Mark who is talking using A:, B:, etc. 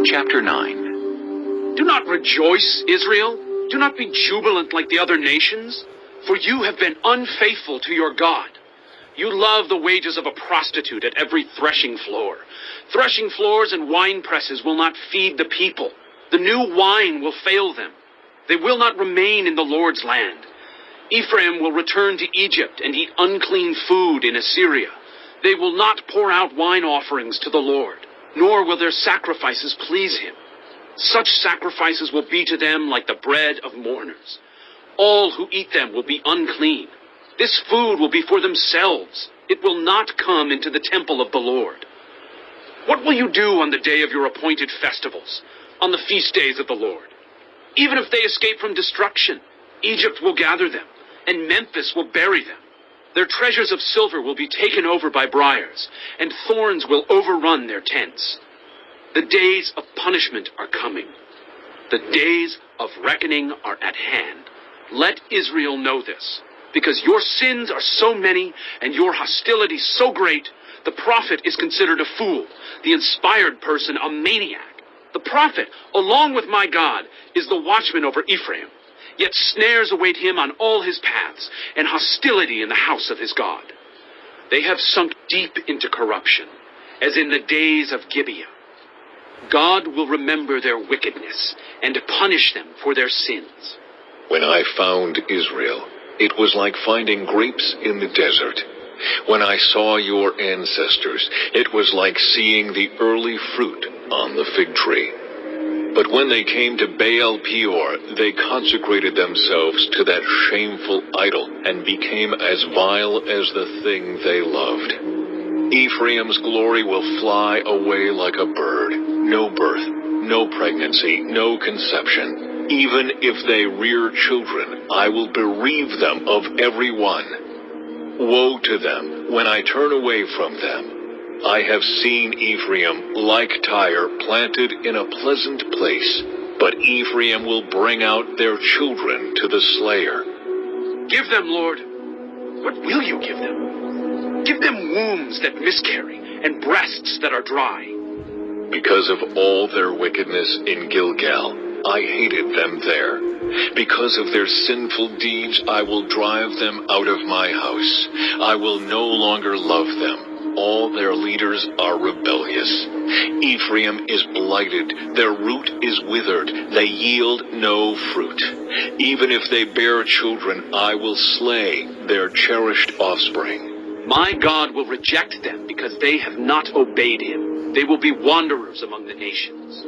A: Chapter 9.
B: Do not rejoice, Israel. Do not be jubilant like the other nations, for you have been unfaithful to your God. You love the wages of a prostitute at every threshing floor. Threshing floors and wine presses will not feed the people. The new wine will fail them. They will not remain in the Lord's land. Ephraim will return to Egypt and eat unclean food in Assyria. They will not pour out wine offerings to the Lord, nor will their sacrifices please him. Such sacrifices will be to them like the bread of mourners. All who eat them will be unclean. This food will be for themselves. It will not come into the temple of the Lord. What will you do on the day of your appointed festivals, on the feast days of the Lord? Even if they escape from destruction, Egypt will gather them, and Memphis will bury them. Their treasures of silver will be taken over by briars, and thorns will overrun their tents. The days of punishment are coming. The days of reckoning are at hand. Let Israel know this. Because your sins are so many and your hostility so great, the prophet is considered a fool, the inspired person a maniac. The prophet, along with my God, is the watchman over Ephraim. Yet snares await him on all his paths, and hostility in the house of his God. They have sunk deep into corruption, as in the days of Gibeah. God will remember their wickedness and punish them for their sins.
C: When I found Israel, it was like finding grapes in the desert. When I saw your ancestors, it was like seeing the early fruit on the fig tree. But when they came to Baal Peor, they consecrated themselves to that shameful idol and became as vile as the thing they loved. Ephraim's glory will fly away like a bird. No birth, no pregnancy, no conception. Even if they rear children, I will bereave them of every one. Woe to them when I turn away from them. I have seen Ephraim like Tyre planted in a pleasant place, but Ephraim will bring out their children to the slayer.
B: Give them, Lord. What will you give them? Give them wombs that miscarry and breasts that are dry.
C: Because of all their wickedness in Gilgal, I hated them there. Because of their sinful deeds, I will drive them out of my house. I will no longer love them. All their leaders are rebellious. Ephraim is blighted. Their root is withered. They yield no fruit. Even if they bear children, I will slay their cherished offspring.
B: My God will reject them because they have not obeyed him. They will be wanderers among the nations.